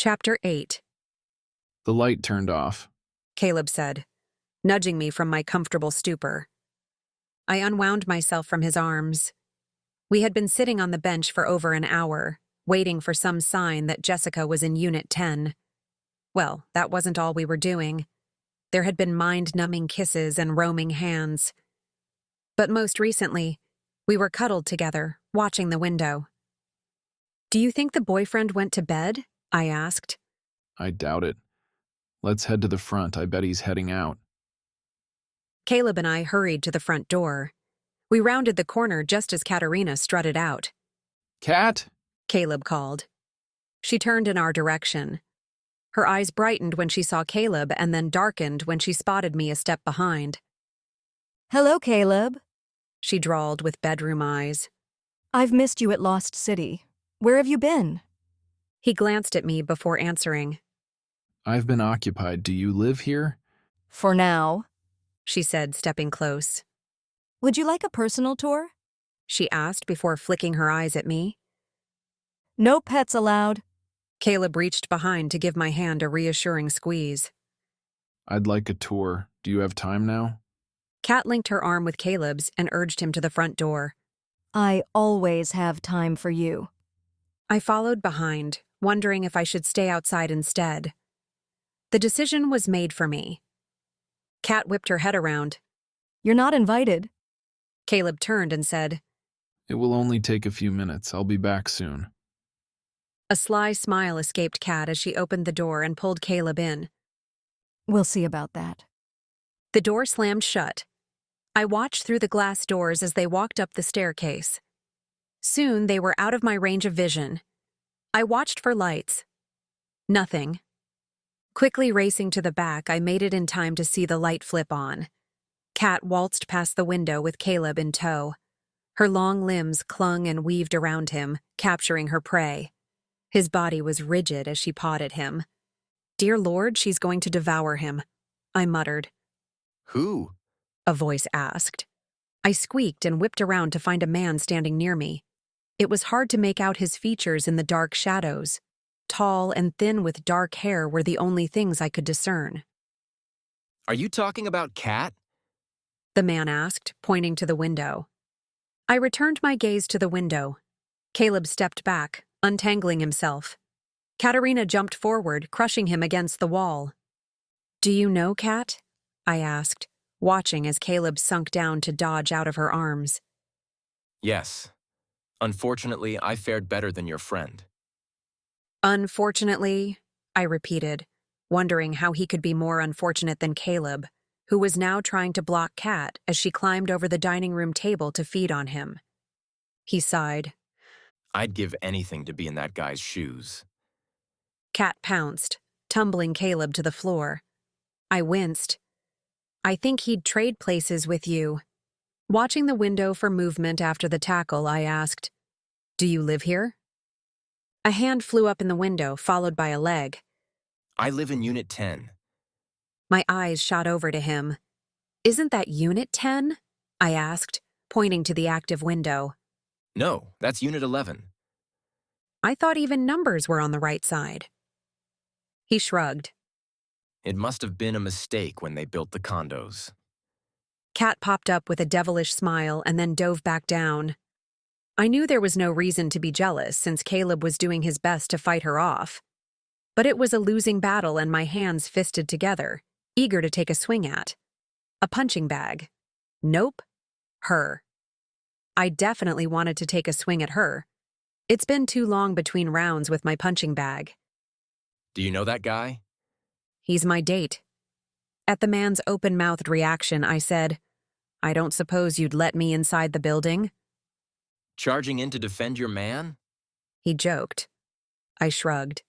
Chapter 8. The light turned off. Caleb said, nudging me from my comfortable stupor. I unwound myself from his arms. We had been sitting on the bench for over an hour, waiting for some sign that Jessica was in Unit 10. Well, that wasn't all we were doing. There had been mind-numbing kisses and roaming hands. But most recently, we were cuddled together, watching the window. "Do you think the boyfriend went to bed?" I asked. I doubt it. Let's head to the front. I bet he's heading out. Caleb and I hurried to the front door. We rounded the corner just as Katerina strutted out. Cat? Caleb called. She turned in our direction. Her eyes brightened when she saw Caleb and then darkened when she spotted me a step behind. "Hello, Caleb," she drawled with bedroom eyes. "I've missed you at Lost City. Where have you been?" He glanced at me before answering. I've been occupied. Do you live here? "For now," she said, stepping close. "Would you like a personal tour?" she asked before flicking her eyes at me. "No pets allowed." Caleb reached behind to give my hand a reassuring squeeze. I'd like a tour. Do you have time now? Kat linked her arm with Caleb's and urged him to the front door. "I always have time for you." I followed behind, wondering if I should stay outside instead. The decision was made for me. Kat whipped her head around. "You're not invited." Caleb turned and said, It will only take a few minutes. I'll be back soon. A sly smile escaped Kat as she opened the door and pulled Caleb in. "We'll see about that." The door slammed shut. I watched through the glass doors as they walked up the staircase. Soon they were out of my range of vision. I watched for lights. Nothing. Quickly racing to the back, I made it in time to see the light flip on. Kat waltzed past the window with Caleb in tow. Her long limbs clung and weaved around him, capturing her prey. His body was rigid as she pawed at him. "Dear Lord, she's going to devour him," I muttered. "Who?" a voice asked. I squeaked and whipped around to find a man standing near me. It was hard to make out his features in the dark shadows. Tall and thin with dark hair were the only things I could discern. "Are you talking about Kat?" the man asked, pointing to the window. I returned my gaze to the window. Caleb stepped back, untangling himself. Katerina jumped forward, crushing him against the wall. "Do you know Kat?" I asked, watching as Caleb sunk down to dodge out of her arms. "Yes. Unfortunately, I fared better than your friend." "Unfortunately," I repeated, wondering how he could be more unfortunate than Caleb, who was now trying to block Kat as she climbed over the dining room table to feed on him. He sighed. "I'd give anything to be in that guy's shoes." Kat pounced, tumbling Caleb to the floor. I winced. "I think he'd trade places with you." Watching the window for movement after the tackle, I asked, "Do you live here?" A hand flew up in the window, followed by a leg. "I live in Unit 10. My eyes shot over to him. "Isn't that Unit 10? I asked, pointing to the active window. "No, that's Unit 11. I thought even numbers were on the right side. He shrugged. It must have been a mistake when they built the condos." Kat popped up with a devilish smile and then dove back down. I knew there was no reason to be jealous since Caleb was doing his best to fight her off. But it was a losing battle and my hands fisted together, eager to take a swing at. A punching bag. Nope. Her. I definitely wanted to take a swing at her. It's been too long between rounds with my punching bag. "Do you know that guy?" He's my date. At the man's open-mouthed reaction, I said, "I don't suppose you'd let me inside the building?" "Charging in to defend your man?" He joked. I shrugged.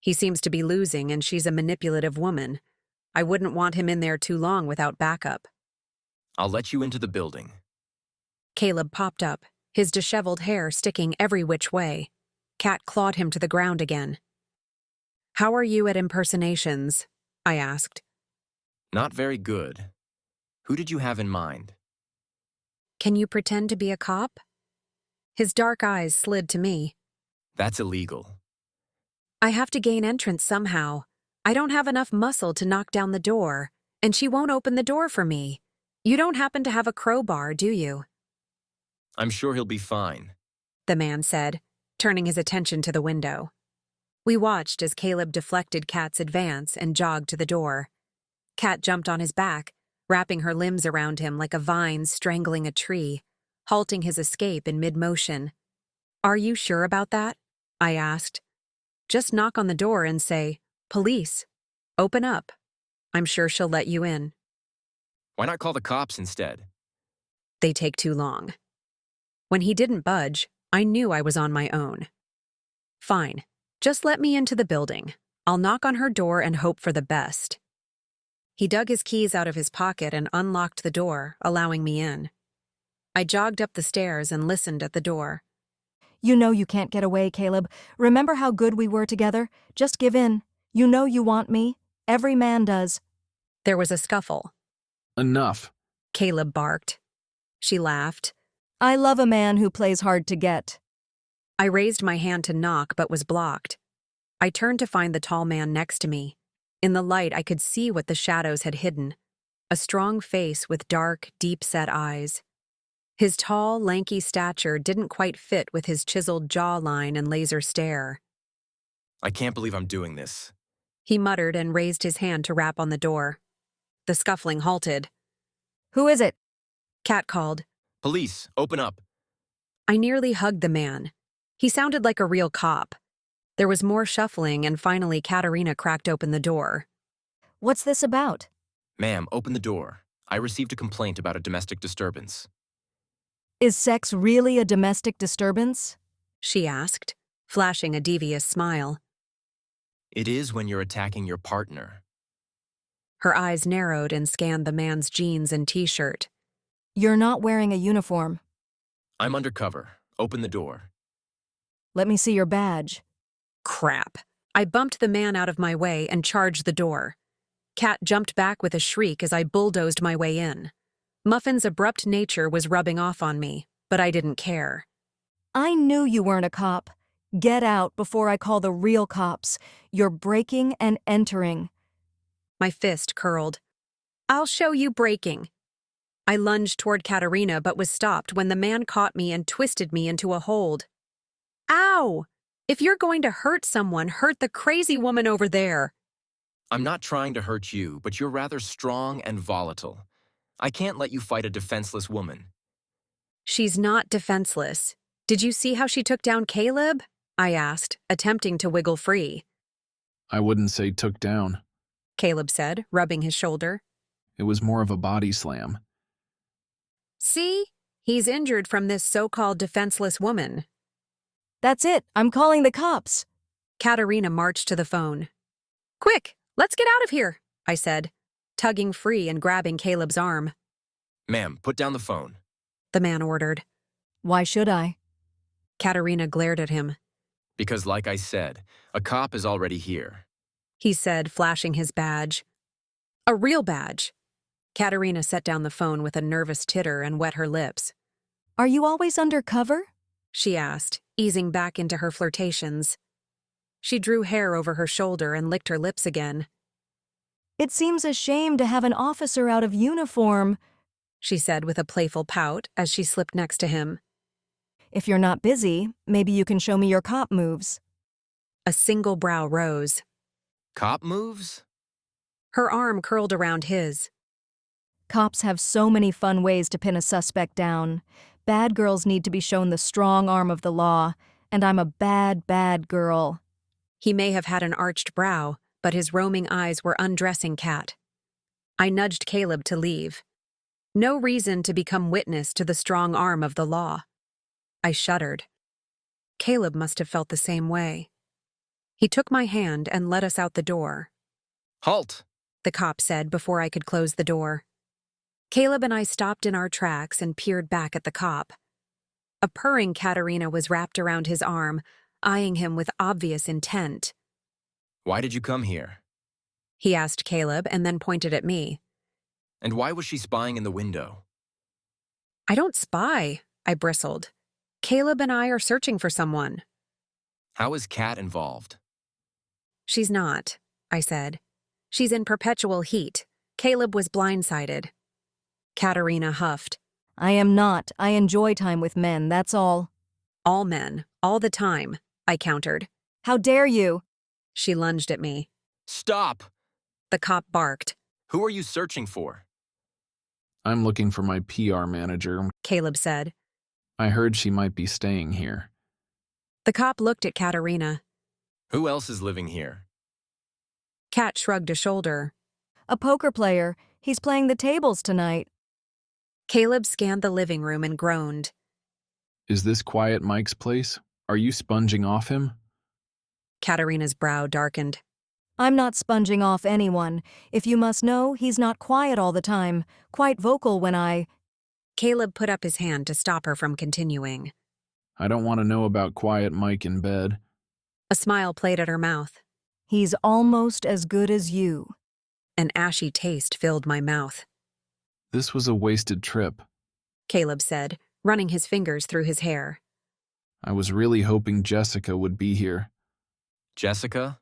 He seems to be losing and she's a manipulative woman. I wouldn't want him in there too long without backup. "I'll let you into the building." Caleb popped up, his disheveled hair sticking every which way. Kat clawed him to the ground again. "How are you at impersonations?" I asked. "Not very good. Who did you have in mind?" "Can you pretend to be a cop?" His dark eyes slid to me. "That's illegal." I have to gain entrance somehow. I don't have enough muscle to knock down the door, and she won't open the door for me. You don't happen to have a crowbar, do you? I'm sure he'll be fine. The man said, turning his attention to the window. We watched as Caleb deflected Kat's advance and jogged to the door. Kat jumped on his back, wrapping her limbs around him like a vine strangling a tree, halting his escape in mid-motion. Are you sure about that? I asked. Just knock on the door and say, "Police. Open up." I'm sure she'll let you in. Why not call the cops instead? They take too long. When he didn't budge, I knew I was on my own. Fine, just let me into the building. I'll knock on her door and hope for the best. He dug his keys out of his pocket and unlocked the door, allowing me in. I jogged up the stairs and listened at the door. You know you can't get away, Caleb. Remember how good we were together? Just give in. You know you want me. Every man does. There was a scuffle. Enough. Caleb barked. She laughed. I love a man who plays hard to get. I raised my hand to knock but was blocked. I turned to find the tall man next to me. In the light, I could see what the shadows had hidden. A strong face with dark, deep-set eyes. His tall, lanky stature didn't quite fit with his chiseled jawline and laser stare. I can't believe I'm doing this. He muttered and raised his hand to rap on the door. The scuffling halted. Who is it? Kat called. Police, open up. I nearly hugged the man. He sounded like a real cop. There was more shuffling, and finally Katerina cracked open the door. What's this about? Ma'am, open the door. I received a complaint about a domestic disturbance. Is sex really a domestic disturbance? She asked, flashing a devious smile. It is when you're attacking your partner. Her eyes narrowed and scanned the man's jeans and t-shirt. You're not wearing a uniform. I'm undercover. Open the door. Let me see your badge. Crap. I bumped the man out of my way and charged the door. Kat jumped back with a shriek as I bulldozed my way in. Muffin's abrupt nature was rubbing off on me, but I didn't care. I knew you weren't a cop. Get out before I call the real cops. You're breaking and entering. My fist curled. I'll show you breaking. I lunged toward Katerina but was stopped when the man caught me and twisted me into a hold. Ow! If you're going to hurt someone, hurt the crazy woman over there. I'm not trying to hurt you, but you're rather strong and volatile. I can't let you fight a defenseless woman. She's not defenseless. Did you see how she took down Caleb? I asked, attempting to wiggle free. I wouldn't say took down. Caleb said, rubbing his shoulder. It was more of a body slam. See? He's injured from this so-called defenseless woman. That's it. I'm calling the cops. Katerina marched to the phone. Quick, let's get out of here, I said, tugging free and grabbing Caleb's arm. Ma'am, put down the phone. The man ordered. Why should I? Katerina glared at him. Because like I said, a cop is already here. He said, flashing his badge. A real badge. Katerina set down the phone with a nervous titter and wet her lips. Are you always undercover? She asked, easing back into her flirtations. She drew hair over her shoulder and licked her lips again. It seems a shame to have an officer out of uniform, she said with a playful pout as she slipped next to him. If you're not busy, maybe you can show me your cop moves. A single brow rose. Cop moves? Her arm curled around his. Cops have so many fun ways to pin a suspect down. Bad girls need to be shown the strong arm of the law, and I'm a bad, bad girl. He may have had an arched brow, but his roaming eyes were undressing Kat. I nudged Caleb to leave. No reason to become witness to the strong arm of the law. I shuddered. Caleb must have felt the same way. He took my hand and led us out the door. Halt! The cop said before I could close the door. Caleb and I stopped in our tracks and peered back at the cop. A purring Katerina was wrapped around his arm, eyeing him with obvious intent. Why did you come here? He asked Caleb and then pointed at me. And why was she spying in the window? I don't spy, I bristled. Caleb and I are searching for someone. How is Kat involved? She's not, I said. She's in perpetual heat. Caleb was blindsided. Katerina huffed. I am not. I enjoy time with men, that's all. All men, all the time, I countered. How dare you? She lunged at me. Stop! The cop barked. Who are you searching for? I'm looking for my PR manager. Caleb said. I heard she might be staying here. The cop looked at Katerina. Who else is living here? Kat shrugged a shoulder. A poker player. He's playing the tables tonight. Caleb scanned the living room and groaned. Is this Quiet Mike's place? Are you sponging off him? Katerina's brow darkened. I'm not sponging off anyone. If you must know, he's not quiet all the time. Quite vocal when I... Caleb put up his hand to stop her from continuing. I don't want to know about Quiet Mike in bed. A smile played at her mouth. He's almost as good as you. An ashy taste filled my mouth. This was a wasted trip. Caleb said, running his fingers through his hair. I was really hoping Jessica would be here. Jessica?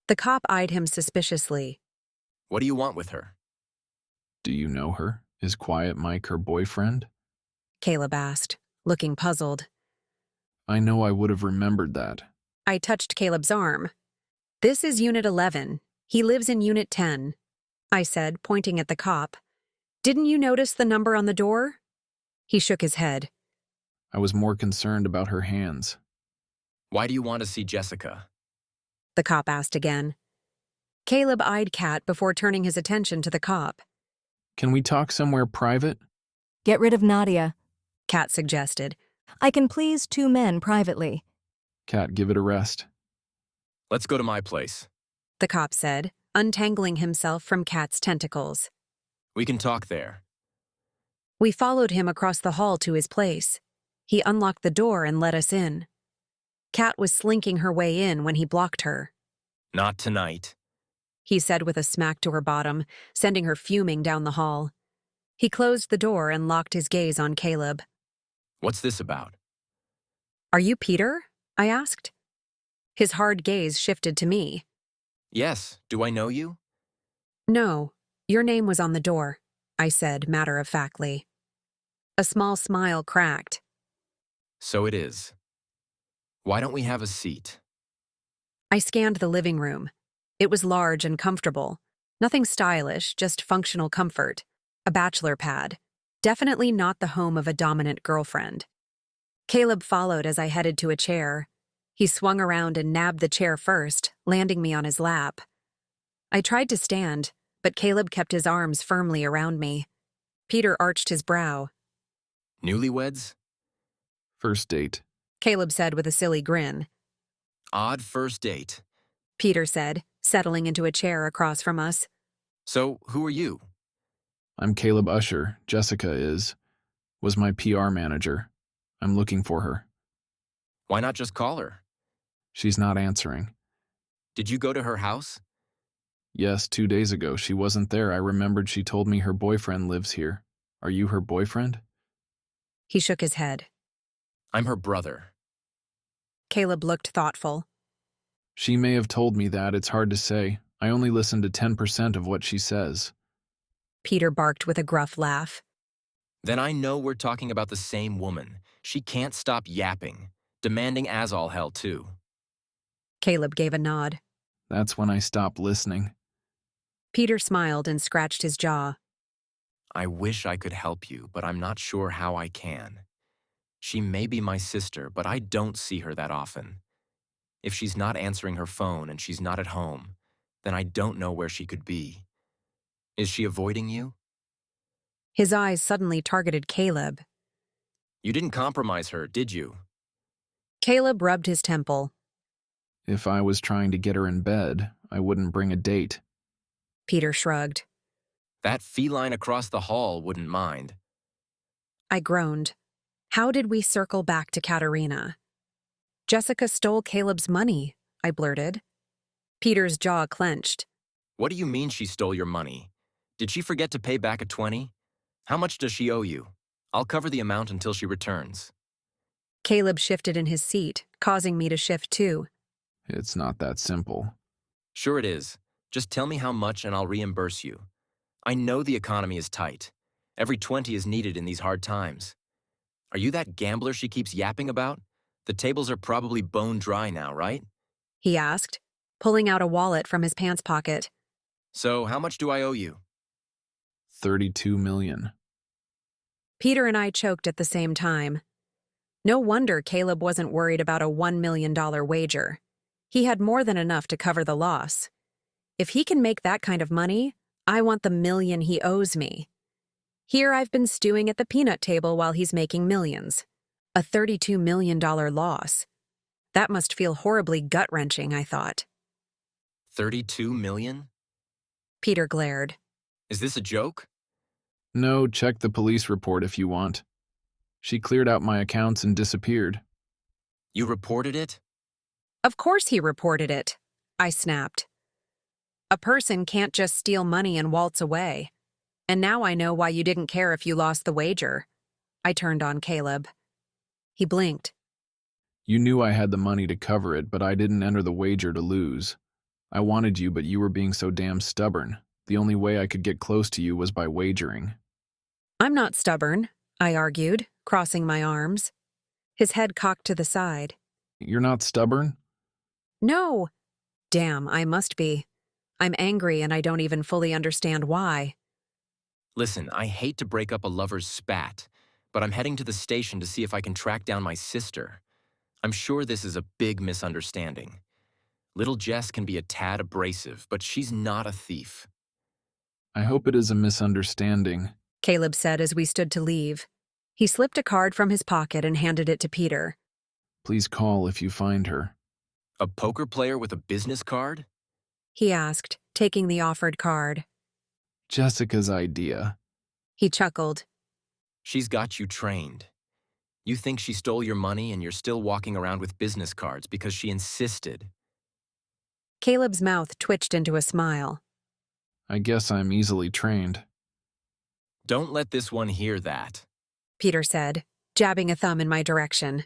The cop eyed him suspiciously. What do you want with her? Do you know her? Is Quiet Mike her boyfriend? Caleb asked, looking puzzled. I know I would have remembered that. I touched Caleb's arm. This is Unit 11. He lives in Unit 10, I said, pointing at the cop. Didn't you notice the number on the door? He shook his head. I was more concerned about her hands. Why do you want to see Jessica? The cop asked again. Caleb eyed Kat before turning his attention to the cop. Can we talk somewhere private? Get rid of Nadia. Kat suggested. I can please 2 men privately. Kat, give it a rest. Let's go to my place. The cop said, untangling himself from Kat's tentacles. We can talk there. We followed him across the hall to his place. He unlocked the door and let us in. Kat was slinking her way in when he blocked her. Not tonight. He said with a smack to her bottom, sending her fuming down the hall. He closed the door and locked his gaze on Caleb. What's this about? Are you Peter? I asked. His hard gaze shifted to me. Yes, do I know you? No, your name was on the door, I said matter-of-factly. A small smile cracked. So it is. Why don't we have a seat? I scanned the living room. It was large and comfortable. Nothing stylish, just functional comfort. A bachelor pad. Definitely not the home of a dominant girlfriend. Caleb followed as I headed to a chair. He swung around and nabbed the chair first, landing me on his lap. I tried to stand, but Caleb kept his arms firmly around me. Peter arched his brow. Newlyweds? First date. Caleb said with a silly grin. Odd first date. Peter said, settling into a chair across from us. So, who are you? I'm Caleb Usher. Jessica was my PR manager. I'm looking for her. Why not just call her? She's not answering. Did you go to her house? Yes, 2 days ago. She wasn't there. I remembered she told me her boyfriend lives here. Are you her boyfriend? He shook his head. I'm her brother. Caleb looked thoughtful. She may have told me that. It's hard to say. I only listen to 10% of what she says. Peter barked with a gruff laugh. Then I know we're talking about the same woman. She can't stop yapping, demanding as all hell, too. Caleb gave a nod. That's when I stopped listening. Peter smiled and scratched his jaw. I wish I could help you, but I'm not sure how I can. She may be my sister, but I don't see her that often. If she's not answering her phone and she's not at home, then I don't know where she could be. Is she avoiding you? His eyes suddenly targeted Caleb. You didn't compromise her, did you? Caleb rubbed his temple. If I was trying to get her in bed, I wouldn't bring a date. Peter shrugged. That feline across the hall wouldn't mind. I groaned. How did we circle back to Katerina? Jessica stole Caleb's money, I blurted. Peter's jaw clenched. What do you mean she stole your money? Did she forget to pay back a 20? How much does she owe you? I'll cover the amount until she returns. Caleb shifted in his seat, causing me to shift too. It's not that simple. Sure it is. Just tell me how much and I'll reimburse you. I know the economy is tight. Every 20 is needed in these hard times. Are you that gambler she keeps yapping about? The tables are probably bone dry now, right? He asked, pulling out a wallet from his pants pocket. So how much do I owe you? 32 million. Peter and I choked at the same time. No wonder Caleb wasn't worried about a $1 million wager. He had more than enough to cover the loss. If he can make that kind of money, I want the million he owes me. Here I've been stewing at the peanut table while he's making millions. A $32 million loss. That must feel horribly gut-wrenching, I thought. 32 million? Peter glared. Is this a joke? No, check the police report if you want. She cleared out my accounts and disappeared. You reported it? Of course he reported it, I snapped. A person can't just steal money and waltz away. And now I know why you didn't care if you lost the wager. I turned on Caleb. He blinked. You knew I had the money to cover it, but I didn't enter the wager to lose. I wanted you, but you were being so damn stubborn. The only way I could get close to you was by wagering. I'm not stubborn, I argued, crossing my arms. His head cocked to the side. You're not stubborn? No. Damn, I must be. I'm angry and I don't even fully understand why. Listen, I hate to break up a lover's spat, but I'm heading to the station to see if I can track down my sister. I'm sure this is a big misunderstanding. Little Jess can be a tad abrasive, but she's not a thief. I hope it is a misunderstanding. Caleb said as we stood to leave. He slipped a card from his pocket and handed it to Peter. Please call if you find her. A poker player with a business card? He asked, taking the offered card. Jessica's idea. He chuckled. She's got you trained. You think she stole your money and you're still walking around with business cards because she insisted. Caleb's mouth twitched into a smile. I guess I'm easily trained. Don't let this one hear that. Peter said, jabbing a thumb in my direction.